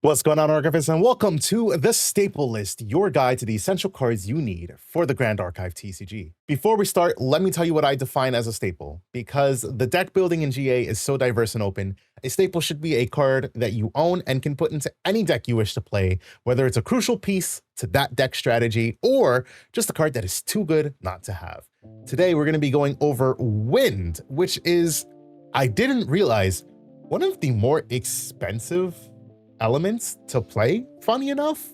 What's going on, archivists, and welcome to the Staple List, your guide to the essential cards you need for the Grand Archive TCG. Before we start, let me tell you what I define as a staple. Because the deck building in GA is so diverse and open, a staple should be a card that you own and can put into any deck you wish to play, whether it's a crucial piece to that deck strategy or just a card that is too good not to have. Today, we're going to be going over Wind, which is, I didn't realize, one of the more expensive elements to play, funny enough.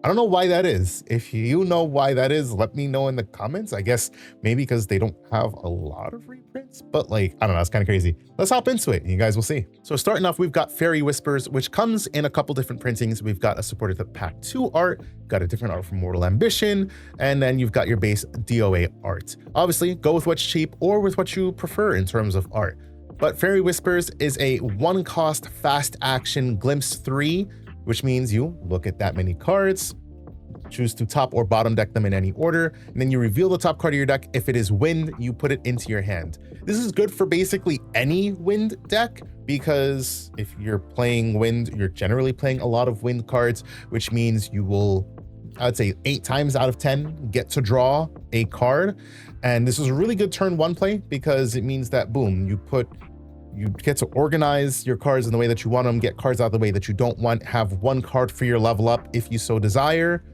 I don't know why that is. If you know why that is, let me know in the comments. I guess maybe because they don't have a lot of reprints, but like, I don't know, it's kind of crazy. Let's hop into it and you guys will see. So starting off, we've got Fairy Whispers, which comes in a couple different printings. We've got a supported pack 2 art, got a different art from Mortal Ambition, and then you've got your base DOA art. Obviously, go with what's cheap or with what you prefer in terms of art. But Fairy Whispers is a one-cost fast action glimpse 3, which means you look at that many cards, choose to top or bottom deck them in any order, and then you reveal the top card of your deck. If it is Wind, you put it into your hand. This is good for basically any Wind deck, because if you're playing Wind, you're generally playing a lot of Wind cards, which means you will, I would say 8 times out of 10, get to draw a card. And this is a really good turn 1 play because it means that, boom, you get to organize your cards in the way that you want them, get cards out of the way that you don't want, have one card for your level up if you so desire,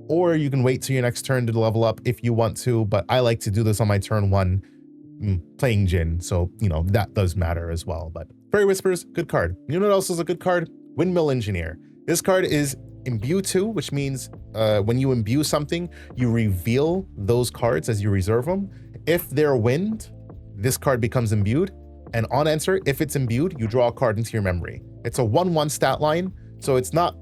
or you can wait till your next turn to level up if you want to, but I like to do this on my turn 1 playing Jin, so, you know, that does matter as well. But Fairy Whispers, good card. You know what else is a good card? Windmill Engineer. This card is Imbue 2, which means when you imbue something, you reveal those cards as you reserve them. If they're Wind, this card becomes imbued. And on enter, if it's imbued, you draw a card into your memory. It's a 1/1 stat line, so it's not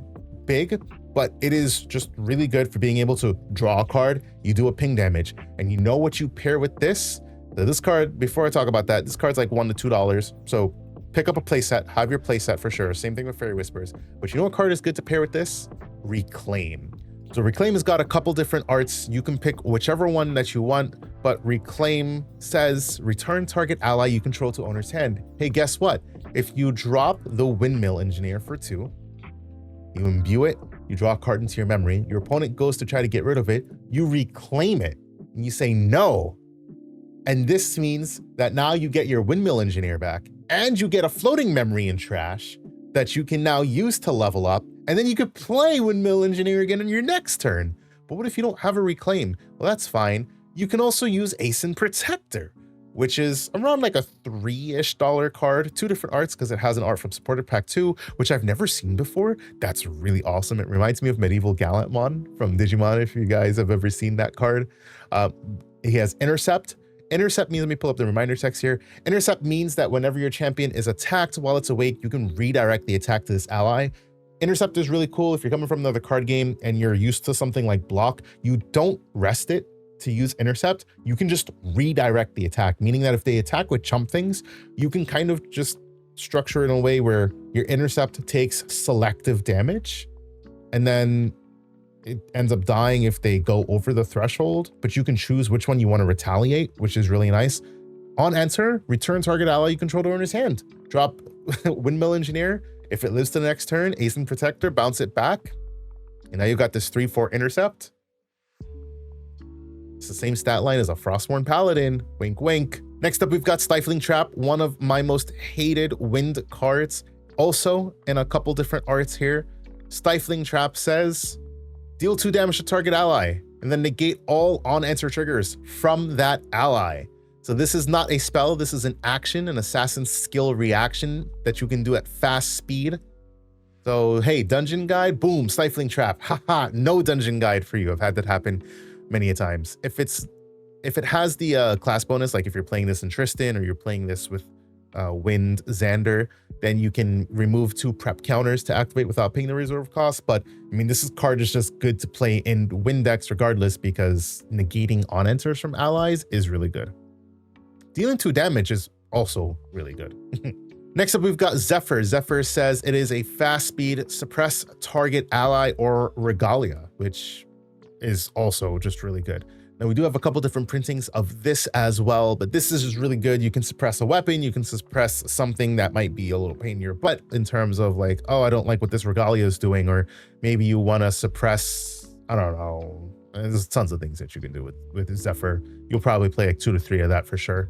big, but it is just really good for being able to draw a card. You do a ping damage, and you know what you pair with this? So this card, before I talk about that, this card's like $1 to $2. So pick up a playset, have your playset for sure. Same thing with Fairy Whispers. But you know what card is good to pair with this? Reclaim. So Reclaim has got a couple different arts. You can pick whichever one that you want, but Reclaim says return target ally you control to owner's hand. Hey, guess what? If you drop the Windmill Engineer for 2, you imbue it, you draw a card into your memory, your opponent goes to try to get rid of it, you reclaim it, and you say no. And this means that now you get your Windmill Engineer back, and you get a floating memory in trash that you can now use to level up, and then you could play Windmill Engineer again in your next turn. But what if you don't have a Reclaim? Well, that's fine. You can also use Ace and Protector, which is around like a $3-ish card. 2 different arts because it has an art from Supported Pack 2, which I've never seen before. That's really awesome. It reminds me of Medieval Gallantmon from Digimon, if you guys have ever seen that card. He has Intercept. Intercept means, let me pull up the reminder text here. Intercept means that whenever your champion is attacked while it's awake, you can redirect the attack to this ally. Intercept is really cool. If you're coming from another card game and you're used to something like block, you don't rest it to use Intercept. You can just redirect the attack, meaning that if they attack with chump things, you can kind of just structure it in a way where your Intercept takes selective damage, and then it ends up dying if they go over the threshold, but you can choose which one you want to retaliate, which is really nice. On enter, return target ally you control to owner's hand. Drop Windmill Engineer. If it lives to the next turn, Ace and Protector, bounce it back. And now you've got this 3/4 Intercept. It's the same stat line as a Frostborn Paladin. Wink, wink. Next up, we've got Stifling Trap, one of my most hated Wind cards. Also in a couple different arts here. Stifling Trap says, deal 2 damage to target ally, and then negate all on-enter triggers from that ally. So this is not a spell, this is an action, an assassin's skill reaction that you can do at fast speed. So hey, dungeon guide, boom, Stifling Trap. Haha, no dungeon guide for you. I've had that happen many a times. If it has the class bonus, like if you're playing this in Tristan or you're playing this with Wind Xander, then you can remove 2 prep counters to activate without paying the reserve cost. But I mean, this card is just good to play in Wind decks regardless, because negating on enters from allies is really good. Dealing 2 damage is also really good. Next up, we've got Zephyr. Zephyr says it is a fast speed suppress target ally or regalia, which is also just really good. Now we do have a couple different printings of this as well, but this is just really good. You can suppress a weapon, you can suppress something that might be a little pain in your butt in terms of like, oh, I don't like what this regalia is doing, or maybe you want to suppress, I don't know. There's tons of things that you can do with Zephyr. You'll probably play like 2 to 3 of that for sure.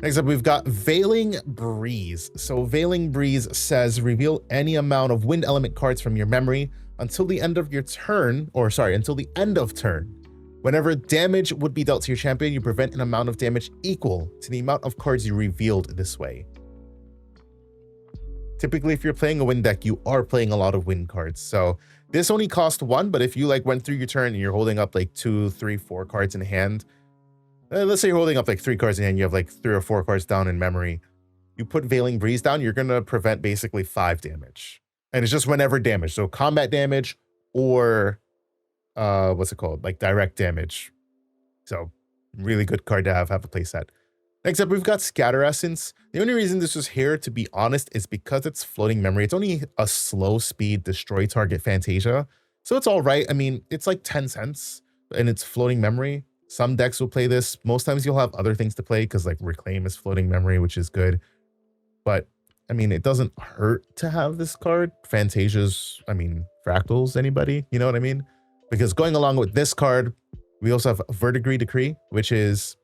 Next up, we've got Veiling Breeze. So Veiling Breeze says reveal any amount of wind element cards from your memory until the end of your turn, or sorry, until the end of turn. Whenever damage would be dealt to your champion, you prevent an amount of damage equal to the amount of cards you revealed this way. Typically, if you're playing a wind deck, you are playing a lot of wind cards. So this only cost 1, but if you like went through your turn and you're holding up like 2, 3, 4 cards in hand, let's say you're holding up like 3 cards in hand, you have like 3 or 4 cards down in memory. You put Veiling Breeze down, you're going to prevent basically 5 damage. And it's just whenever damage. So combat damage or what's it called? Like direct damage. So really good card to have a playset. Next up, we've got Scatter Essence. The only reason this was here, to be honest, is because it's floating memory. It's only a slow speed destroy target Fantasia. So it's all right. I mean, it's like 10 cents and it's floating memory. Some decks will play this. Most times you'll have other things to play because like Reclaim is floating memory, which is good. But I mean, it doesn't hurt to have this card. Fantasia's, I mean, Fractals, anybody? You know what I mean? Because going along with this card, we also have Verdigris Decree, which is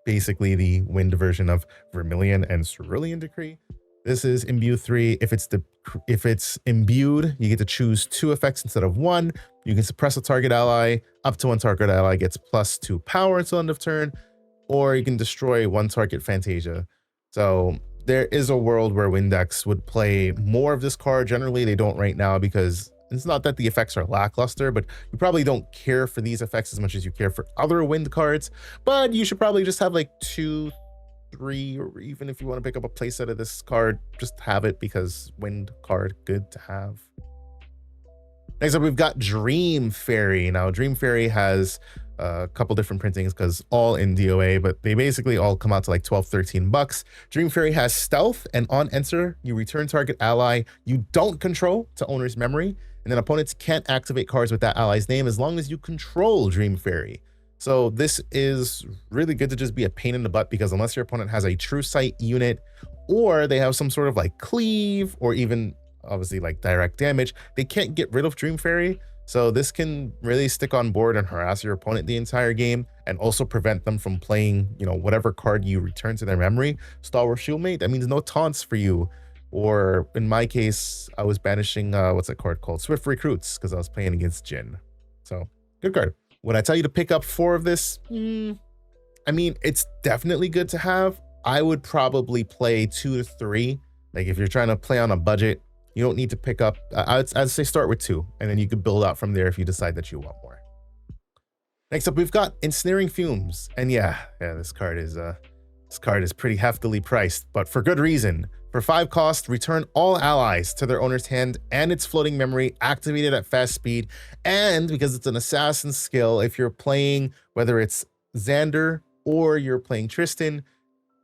basically the wind version of Vermilion and Cerulean Decree. This is Imbue 3. If it's imbued, you get to choose 2 effects instead of 1. You can suppress a target ally. Up to 1 target ally gets +2 power until end of turn, or you can destroy 1 target Fantasia. So there is a world where wind decks would play more of this card. Generally, they don't right now because it's not that the effects are lackluster, but you probably don't care for these effects as much as you care for other wind cards. But you should probably just have like 2, 3, or even if you want to pick up a playset of this card, just have it because wind card, good to have. Next up, we've got Dream Fairy. Now, Dream Fairy has a couple different printings because all in DOA, but they basically all come out to like 12, 13 bucks. Dream Fairy has stealth, and on enter, you return target ally you don't control to owner's memory, and then opponents can't activate cards with that ally's name as long as you control Dream Fairy. So this is really good to just be a pain in the butt because unless your opponent has a True Sight unit or they have some sort of like cleave or even obviously like direct damage, they can't get rid of Dream Fairy. So this can really stick on board and harass your opponent the entire game and also prevent them from playing, you know, whatever card you return to their memory. Stalwart Shieldmate, that means no taunts for you. Or in my case, I was banishing, what's that card called? Swift Recruits, because I was playing against Jin. So good card. Would I tell you to pick up 4 of this? I mean, it's definitely good to have. I would probably play 2 to 3. Like if you're trying to play on a budget, you don't need to pick up, I'd say start with 2, and then you could build out from there if you decide that you want more. Next up, we've got Ensnaring Fumes. And yeah, this card is pretty heftily priced, but for good reason. For 5 cost, return all allies to their owner's hand and its floating memory activated at fast speed. And because it's an assassin skill, if you're playing, whether it's Xander or you're playing Tristan,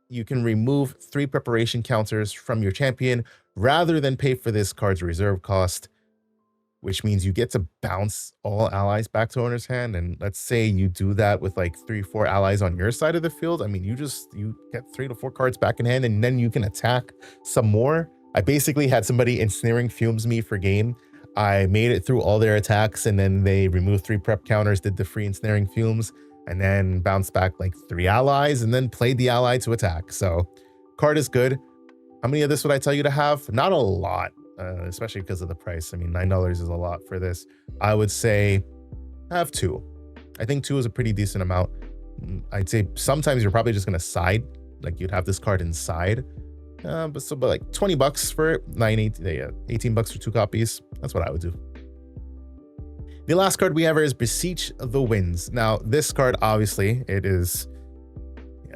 you can remove 3 preparation counters from your champion rather than pay for this card's reserve cost, which means you get to bounce all allies back to owner's hand. And let's say you do that with like 3 or 4 allies on your side of the field. I mean, you get 3 to 4 cards back in hand and then you can attack some more. I basically had somebody Ensnaring Fumes me for game. I made it through all their attacks and then they removed 3 prep counters, did the free Ensnaring Fumes, and then bounced back like 3 allies and then played the ally to attack. So card is good. How many of this would I tell you to have? Not a lot, especially because of the price. I mean, $9 is a lot for this. I would say have 2. I think 2 is a pretty decent amount. I'd say sometimes you're probably just going to side, like you'd have this card inside. But like 20 bucks for it, 18 bucks for 2 copies. That's what I would do. The last card we have is Beseech the Winds. Now, this card, obviously, it is,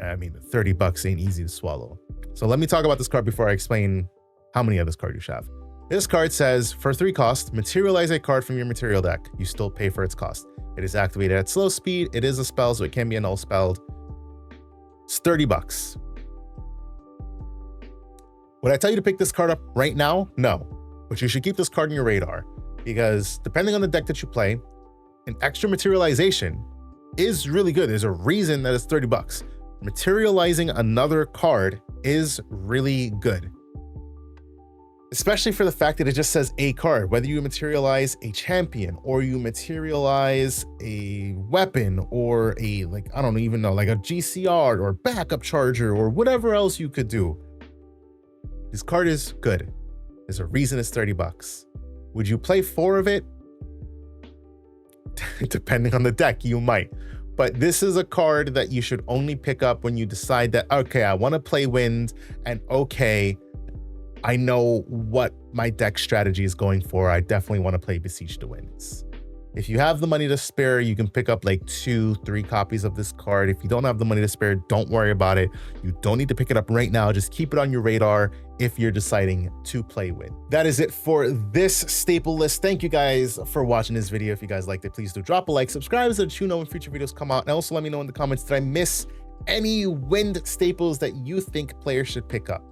I mean, 30 bucks ain't easy to swallow. So let me talk about this card before I explain how many of this card you should have. This card says, for 3 cost, materialize a card from your material deck. You still pay for its cost. It is activated at slow speed. It is a spell, so it can be a null spelled. It's 30 bucks. Would I tell you to pick this card up right now? No. But you should keep this card on your radar because depending on the deck that you play, an extra materialization is really good. There's a reason that it's 30 bucks. Materializing another card is really good, especially for the fact that it just says a card. Whether you materialize a champion or you materialize a weapon or a, like, I don't even know, like a GCR or backup charger or whatever else you could do, this card is good. There's a reason it's 30 bucks. Would you play 4 of it? Depending on the deck, you might. But this is a card that you should only pick up when you decide that, okay, I want to play wind, and okay, I know what my deck strategy is going for. I definitely want to play Besiege the Winds. If you have the money to spare, you can pick up like 2-3 copies of this card. If you don't have the money to spare, don't worry about it. You don't need to pick it up right now. Just keep it on your radar if you're deciding to play wind. That is it for this staple list. Thank you guys for watching this video. If you guys liked it, please do drop a like, subscribe so that you know when future videos come out. And also let me know in the comments, did I miss any wind staples that you think players should pick up?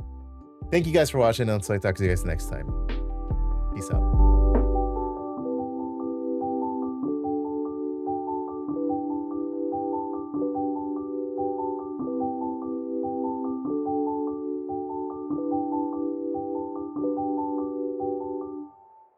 Thank you guys for watching, and until I talk to you guys next time. Peace out.